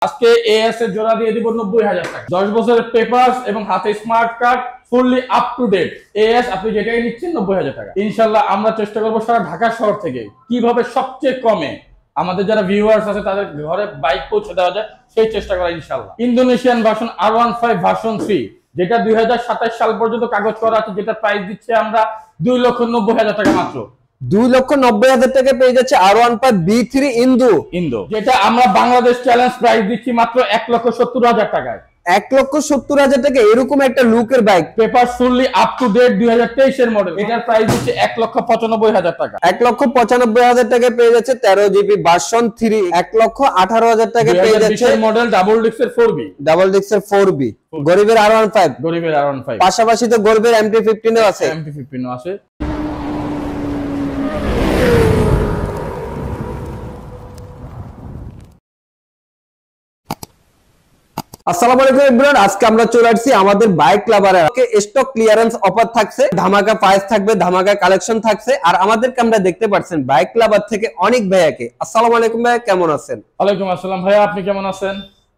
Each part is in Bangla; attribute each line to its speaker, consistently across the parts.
Speaker 1: আজকে এএস এর জোড়া দিয়ে দিব 90,000 টাকা। 10 বছরের পেপারস এবং হাতে smart card, fully up to date এএস আপনি যেটাই নিচ্ছেন 90,000 টাকা। ইনশাআল্লাহ আমরা চেষ্টা করব সারা ঢাকা শহর থেকে কিভাবে সবচেয়ে কমে আমাদের যারা ভিউয়ার্স আছে তাদের ঘরে বাইক পৌঁছে দেওয়া যায় সেই চেষ্টা করা ইনশাআল্লাহ। ইন্দোনেশিয়ান ভার্সন R15 ভার্সন 3 যেটা 2027 সাল পর্যন্ত কাগজ করা আছে, যেটা প্রাইস দিচ্ছে আমরা 2,90,000 টাকা মাত্র।
Speaker 2: 2,90,000 টাকা পেয়ে যাচ্ছে R15 B3 ইন্দো,
Speaker 1: যেটা আমরা বাংলাদেশ চ্যালেঞ্জ প্রাইস দিচ্ছি মাত্র 1,70,000 টাকায়।
Speaker 2: 1,70,000 টাকা এরকম একটা লুকের bike,
Speaker 1: paper fully up to date 2023 এর মডেল, এটার প্রাইস দিচ্ছে 1,95,000 টাকা।
Speaker 2: 1,95,000 টাকা পেয়ে যাচ্ছে 13 জিবি ভার্সন 3। 1,18,000 টাকা পেয়ে যাচ্ছে
Speaker 1: মডেল ডাবল ডিস্কের 4B।
Speaker 2: গরিবের R15, পাশাপাশি তো গরিবের MT-15 ও আছে। আসসালামু আলাইকুম এভরিওয়ান, আজকে আমরা চলে আসছি আমাদের বাইক লাভারে। স্টক ক্লিয়ারেন্স অফার থাকছে, ধামাকা প্রাইস থাকবে, ধামাকা কালেকশন থাকছে। আর আমাদেরকে আমরা দেখতে পাচ্ছেন বাইক লাভার থেকে অনেক ভাইয়াকে। আসসালামু আলাইকুম ভাইয়া, কেমন আছেন?
Speaker 1: ওয়ালাইকুম আসসালাম ভাইয়া, আপনি কেমন আছেন?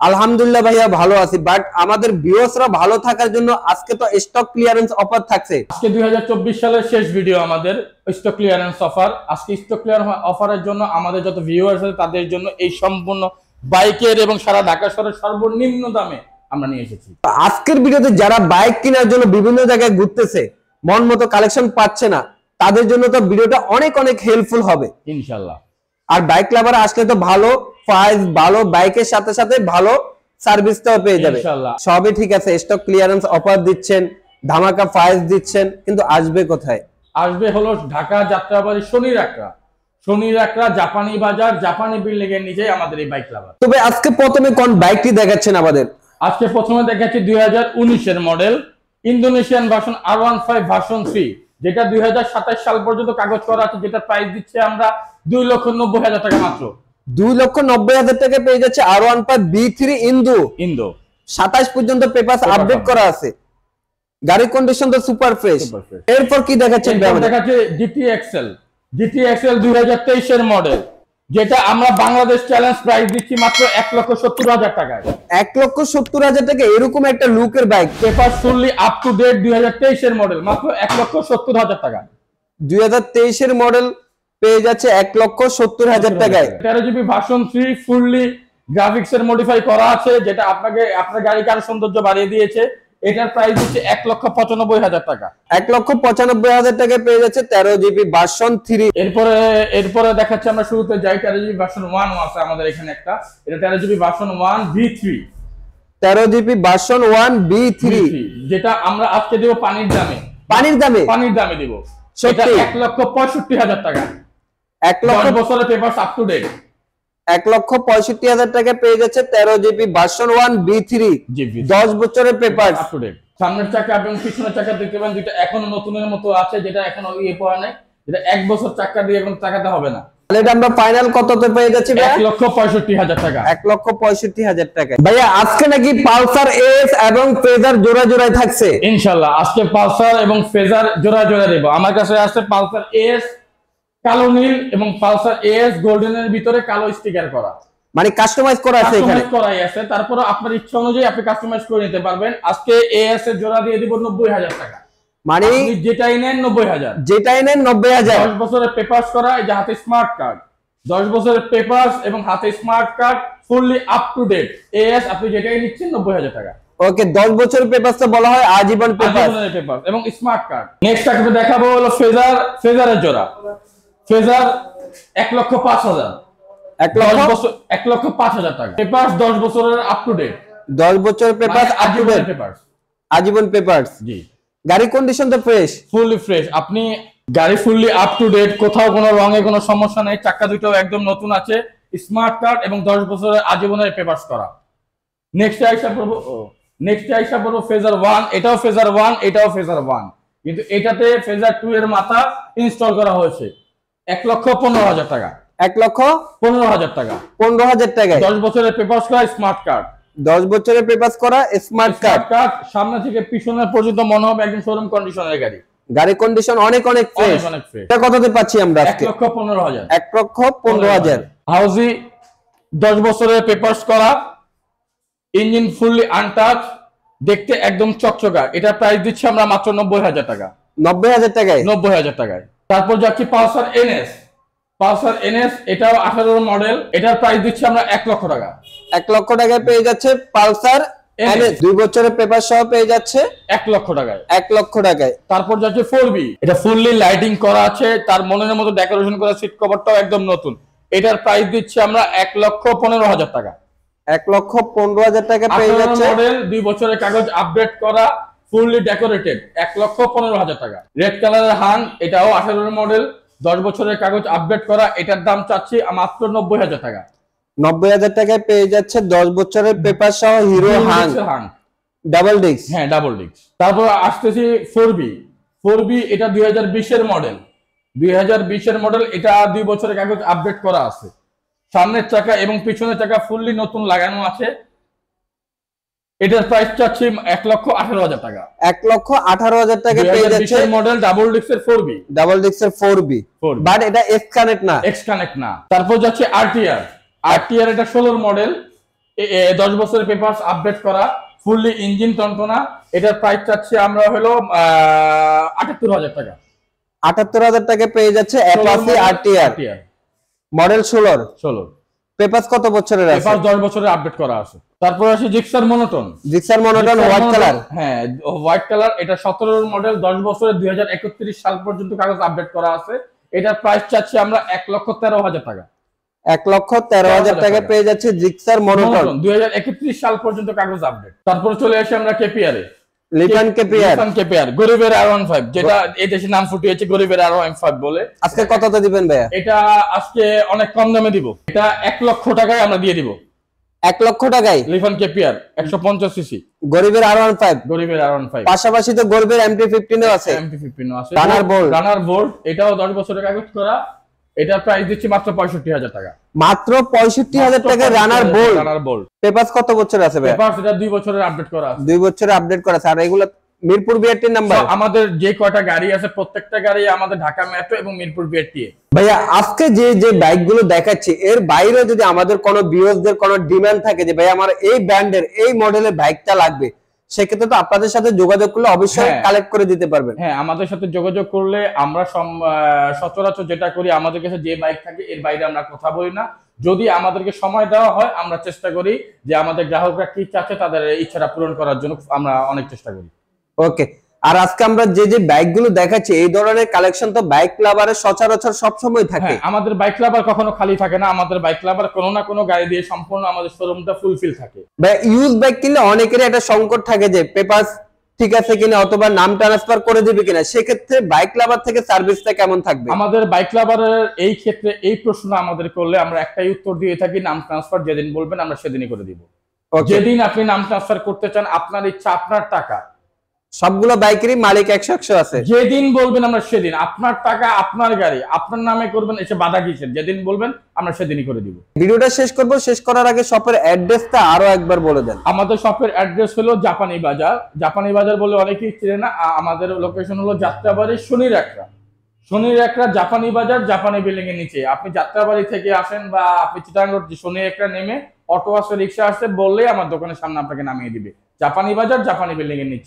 Speaker 2: আলহামদুলিল্লাহ ভাইয়া ভালো আছি, বাট আমাদের ভিউয়ার্সরা ভালো থাকার জন্য আজকে তো স্টক ক্লিয়ারেন্স অফার থাকছে।
Speaker 1: আজকে 2024 সালের শেষ ভিডিও আমাদের স্টক ক্লিয়ারেন্স অফার। আজকে স্টক ক্লিয়ারেন্স অফারের জন্য আমাদের যত ভিউয়ার্স আছে তাদের জন্য এই সম্পূর্ণ বাইকের এবং সারা ঢাকা শহরের সর্বনিম্ন দামে আমরা নিয়ে এসেছি।
Speaker 2: আজকের ভিডিওতে যারা বাইক কেনার জন্য বিভিন্ন জায়গায় ঘুরতেছে, মন মতো কালেকশন পাচ্ছে না, তাদের জন্য তো ভিডিওটা অনেক অনেক হেল্পফুল হবে
Speaker 1: ইনশাআল্লাহ।
Speaker 2: আর বাইক লাভারে আসলে তো ভালো প্রাইস, ভালো বাইকের সাথে সাথে ভালো সার্ভিসটাও পেয়ে যাবে। সবই ঠিক আছে, স্টক ক্লিয়ারেন্স অফার দিচ্ছেন, ধামাকা প্রাইস দিচ্ছেন, কিন্তু আসবে কোথায়?
Speaker 1: আসবে হলো ঢাকা যাত্রাবাড়ি শনির একরা জাপানি বাজার, জাপানি বিল্ডিং এর নিচে আমাদের এই বাইক লাভার।
Speaker 2: তবে আজকে প্রথমে কোন বাইকটি দেখাচ্ছেন আমাদের?
Speaker 1: আজকে প্রথমে দেখাচ্ছি 2019 এর model Indonesian version R15 version 3, যেটা 2027 সাল পর্যন্ত কাগজ করা আছে, যেটা প্রাইস দিচ্ছে আমরা 2,90,000 টাকা মাত্র।
Speaker 2: 2,90,000 টাকা পেয়ে যাচ্ছে R15 B3 ইন্দো। 27 পর্যন্ত পেপারস আপডেট করা আছে, গাড়ির কন্ডিশন তো সুপার ফ্রেশ। এরপর কি দেখাচ্ছেন?
Speaker 1: দেখাচ্ছে GT XL 2023 এর মডেল, যেটা আমরা বাংলাদেশ চ্যালেঞ্জ প্রাইস দিচ্ছি মাত্র 1,70,000 টাকায়।
Speaker 2: 1,70,000 টাকা এরকম একটা লুকের bike,
Speaker 1: paper fully up to date 2023 এর মডেল, মাত্র 1,70,000 টাকা।
Speaker 2: 2023 এর মডেল পেয়ে যাচ্ছে 1,70,000 টাকায়।
Speaker 1: 13 জিবি ভার্সন 3 ফুললি গ্রাফিক্স এর মডিফাই করা আছে, যেটা আপনার গাড়িকে আরো সৌন্দর্য বাড়িয়ে দিয়েছে। এটার প্রাইস হচ্ছে 1,95,000 টাকা।
Speaker 2: 1,95,000 টাকা পেয়ে যাচ্ছে 13 জিবি ভার্সন 3।
Speaker 1: এরপরে দেখাচ্ছি আমরা শুরুতে যাই 13 জিবি ভার্সন 1 আছে আমাদের এখানে একটা, এটা 13 GB version 1 V3।
Speaker 2: 13 GB version 1 B3,
Speaker 1: যেটা আমরা আজকে দেব পানির দামে দেব। সেটা 1,65,000 টাকা। 10 বছরের পেপারস আপ টু ডেট।
Speaker 2: 1,65,000 টাকা পেয়ে যাচ্ছে 13 জিবি ভার্সন 1 B3, 10 বছরের পেপার
Speaker 1: আপ টু ডেট। সামনের চাকা এবং পিছনের চাকা দেখতে পাবেন দুটো এখনো নতুনের মতো আছে, যেটা এখনো পাওয়া নাই, যেটা 1 বছর চাকা দিয়ে এখন চাকাতে হবে না।
Speaker 2: এটা আমরা ফাইনাল কততে পেয়ে যাচ্ছি?
Speaker 1: 1,65,000 টাকা।
Speaker 2: 1,65,000 টাকা। ভাইয়া আজকে নাকি পালসার এস এবং ফেজার জোড়ায় থাকছে?
Speaker 1: ইনশাআল্লাহ আজকে পালসার এবং ফেজার জোড়ায় দেব। আমার কাছে আছে পালসার এস কালো নীল এবং পালসার এস গোল্ডেনের ভিতরে কালো স্টিকার করা,
Speaker 2: মানে কাস্টমাইজ করা আছে এখানে।
Speaker 1: করাই আছে, তারপর আপনার ইচ্ছা অনুযায়ী আপনি কাস্টমাইজ করে নিতে পারবেন। আজকে এস এর জোড়া দিয়ে দিব 90,000 টাকা।
Speaker 2: মানে
Speaker 1: আপনি যেটাই নেন 90,000,
Speaker 2: 90,000।
Speaker 1: 10 বছরের পেপারস করা, এই যে হাতে স্মার্ট কার্ড, 10 বছরের পেপারস এবং হাতে smart card, fully up to date এস আপনি যেটাই নিচ্ছেন 90,000 টাকা।
Speaker 2: ওকে, 10 বছরের পেপারস তো বলা হয় আজীবন পেপার
Speaker 1: এবং স্মার্ট কার্ড। নেক্সট আপনাকে দেখাবো হলো ফেজারের জোড়া। ফেজার 1,05,000, 1,05,000 টাকা। পেপারস 10 বছরের আপ টু ডেট,
Speaker 2: 10 বছরের পেপারস আপ টু ডেট, আজীবন পেপারস।
Speaker 1: জি,
Speaker 2: গাড়ি কন্ডিশন তো ফ্রেশ,
Speaker 1: ফুললি ফ্রেশ। আপনি গাড়ি ফুললি আপ টু ডেট, কোথাও কোনো রঙে কোনো সমস্যা নেই, চাকা দুটো একদম নতুন আছে, স্মার্ট কার্ড এবং 10 বছরের আজীবনের পেপারস করা। নেক্সট আইসা পড়বো ফেজার 1। এটাও ফেজার 1, এটাও ফেজার 1, কিন্তু এটাতে ফেজার 2 এর মাথা ইনস্টল করা হয়েছে। 1,15,000 টাকা।
Speaker 2: 1,15,000
Speaker 1: টাকা।
Speaker 2: 15,000 টাকায়
Speaker 1: 10 বছরের পেপারস করা স্মার্ট কার্ড,
Speaker 2: 10 বছরের পেপারস করা স্মার্ট কার্ড।
Speaker 1: সামনে থেকে পিছনে পর্যন্ত মনে হবে একদম শোরুম কন্ডিশনের গাড়ি।
Speaker 2: গাড়ি কন্ডিশন অনেক ফ্রেশ। এটা কততে পাচ্ছি আমরা আজকে?
Speaker 1: 1,15,000।
Speaker 2: 1,15,000।
Speaker 1: হাউজি 10 বছরের পেপারস করা, ইঞ্জিন ফুললি আনটাচ, দেখতে একদম চকচকা। এটার প্রাইস দিচ্ছি আমরা মাত্র 90,000 টাকা।
Speaker 2: 90,000 টাকায়?
Speaker 1: 90,000 টাকায়। তারপর যাচ্ছি পালসার এনএস। পালসার এনএস এটাও 18 মডেল, এটার প্রাইস দিচ্ছি আমরা 1 লক্ষ টাকা।
Speaker 2: 1 লক্ষ টাকায় পেয়ে যাচ্ছে পালসার এনএস, 2 বছরের পেপার সহ পেয়ে যাচ্ছে
Speaker 1: 1 লক্ষ টাকায়।
Speaker 2: 1 লক্ষ টাকায়।
Speaker 1: তারপর যাচ্ছে 4B, এটা ফুললি লাইটিং করা আছে, তার মনের মতো ডেকোরেশন করা, সিট কভারটাও একদম নতুন। এটার প্রাইস দিচ্ছি আমরা 1,15,000 টাকা।
Speaker 2: 1,15,000 টাকা পেয়ে যাচ্ছে।
Speaker 1: মডেল, 2 বছরের কাগজ আপডেট করা, ফুললি ডেকোরেটেড, 1,15,000 টাকা। রেড কালারের হান, এটাও 18 মডেল, 10 বছরের কাগজ আপডেট করা, এটার দাম চাচ্ছি মাত্র 90,000 টাকা।
Speaker 2: 90,000 টাকায় পেয়ে যাচ্ছে 10 বছরের পেপার সহ হিরো হাং ডাবল ডিস্ক।
Speaker 1: হ্যাঁ, ডাবল ডিস্ক। তারপর আসতেছি 4B। 4B এটা 2020 এর মডেল, 2020 এর মডেল, এটা 2 বছরের কাগজ আপডেট করা আছে। সামনের চাকা এবং পিছনের চাকা ফুললি নতুন লাগানো আছে। এটার প্রাইস চাচ্ছি 1,18,000 টাকা।
Speaker 2: 1,18,000 টাকা পেয়ে যাচ্ছে
Speaker 1: মডেল, ডাবল ডিস্কের 4B।
Speaker 2: ডাবল ডিস্কের 4B, বাট এটা এক্স কানেক্ট না।
Speaker 1: এক্স কানেক্ট না। তারপর যাচ্ছে RTR। RTR এটা 16 মডেল, 10 বছরের পেপারস আপডেট করা, ফুললি ইঞ্জিন টনটনা। এটার প্রাইস চাচ্ছি আমরা হলো 78,000 টাকা।
Speaker 2: 78,000 টাকা পেয়ে যাচ্ছে অ্যাপাচি RTR মডেল 16। পেপারস কত বছরের আছে?
Speaker 1: পেপারস 10 বছরের আপডেট করা আছে। তারপর আসে Gixxer monotone.
Speaker 2: Gixxer monotone white colour.
Speaker 1: হ্যাঁ, হোয়াইট কালার, এটা 17 মডেল, 10 বছরের, 2031 সাল পর্যন্ত কাগজ আপডেট করা আছে। এটার প্রাইস চাচ্ছি আমরা 1,13,000 টাকা।
Speaker 2: 1,13,000 টাকা পেয়ে যাচ্ছে জিক্সার মনোটন,
Speaker 1: 2031 সাল পর্যন্ত কাগজ আপডেট। তারপর চলে আসি আমরা কেপিআর এ।
Speaker 2: লিফান কেপিআর
Speaker 1: গরিবের R15, যেটা এই দেশে নাম ফুটিয়েছে গরিবের R15 বলে।
Speaker 2: আজকে কততে দিবেন ভাইয়া?
Speaker 1: এটা আজকে অনেক কম দামে দিব, এটা 1 লক্ষ টাকায় আমরা দিয়ে দিব।
Speaker 2: 1 লক্ষ টাকায়
Speaker 1: লিফান কেপিআর 150 সিসি
Speaker 2: গরিবের R15।
Speaker 1: গরিবের R15
Speaker 2: পাশাপাশি তো গরিবের MT-15 ও আছে।
Speaker 1: MT-15 আছে,
Speaker 2: রানার বোল্ট,
Speaker 1: এটাও 10 বছরের কাগজ করা। এটার প্রাইস দিচ্ছি মাত্র 65,000 টাকা।
Speaker 2: মাত্র 65,000 টাকা রানার বোল্ট। পেপারস কত বছর আছে ভাই?
Speaker 1: পেপারস এটা 2 বছরের আপডেট করা আছে।
Speaker 2: 2 বছরের আপডেট করা আছে। আর এগুলো মিরপুর বিআরটি নাম্বার।
Speaker 1: আমাদের যে কয়টা গাড়ি আছে প্রত্যেকটা গাড়ি আমাদের ঢাকা মেট্রো এবং মিরপুর বিআরটি।
Speaker 2: ভাইয়া আজকে যে বাইকগুলো দেখাচ্ছি, এর বাইরে যদি আমাদের কোনো ভিউয়ারদের কোনো ডিমান্ড থাকে যে ভাই আমার এই ব্র্যান্ডের এই মডেলের বাইকটা লাগবে, সেক্ষেত্রে তো আপনাদের সাথে যোগাযোগ করলে অবশ্যই কালেক্ট করে দিতে পারবেন।
Speaker 1: হ্যাঁ, আমাদের সাথে যোগাযোগ করলে আমরা সচরাচর যেটা করি, আমাদের কাছে যে বাইক থাকে এর বাইরে আমরা কথা বলি না। যদি আমাদেরকে সময় দেওয়া হয়, আমরা চেষ্টা করি যে আমাদের গ্রাহকরা কি চাচ্ছে তাদের ইচ্ছাটা পূরণ করার জন্য আমরা অনেক চেষ্টা করি।
Speaker 2: ওকে। আর আজকে আমরা যে বাইকগুলো দেখাচ্ছি, এই ধরনের কালেকশন তো বাইক লাভারের সচরাচর সব সময় থাকে।
Speaker 1: আমাদের বাইক লাভার কখনো খালি থাকে না, আমাদের বাইক লাভার কোনো না কোনো গাড়ি দিয়ে সম্পূর্ণ আমাদের শোরুমটা ফুলফিল থাকে।
Speaker 2: ভাই ইউজ বাইক কিনলে অনেকেরই একটা সংকট থাকে যে পেপারস ঠিক আছে কিনা, অথবা নাম ট্রান্সফার করে দিবে কিনা। সেক্ষেত্রে বাইক লাভার থেকে সার্ভিসটা কেমন থাকবে?
Speaker 1: আমাদের বাইক লাভারের এই ক্ষেত্রে এই প্রশ্ন আমাদের করলে আমরা একটাই উত্তর দিয়ে থাকি, নাম ট্রান্সফার যেদিন বলবেন আমরা সেদিনই করে দিব। যেদিন আপনি নাম ট্রান্সফার করতে চান, আপনার ইচ্ছা, আপনার টাকা।
Speaker 2: সবগুলো বাইকেরই মালিক 100 আছে।
Speaker 1: যেদিন বলবেন আমরা সেদিন, আপনার টাকা আপনার গাড়ি আপনার নামে করবেন, এসে বাধা কিসের? যেদিন বলবেন আমরা সেদিনই করে দিব।
Speaker 2: ভিডিওটা শেষ করব, শেষ করার আগে শপের অ্যাড্রেসটা আরো একবার বলে দেন।
Speaker 1: আমাদের শপের অ্যাড্রেস হলো জাপানি বাজার। জাপানি বাজার বলে অনেকেই চিনে না, আমাদের লোকেশন হলো যাত্রাবাড়ি শনির একরা জাপানি বাজার, জাপানি বিল্ডিং এর নিচে। আপনি যাত্রাবাড়ি থেকে আসেন বা আপনি চিটাগাং রোড শনির একরা নেমে অটো আসে, রিক্সা আসে, বললেই আমার দোকানের সামনে আপনাকে নামিয়ে দিবে। জাপানি বাজার, জাপানি বিল্ডিং এর নিচে।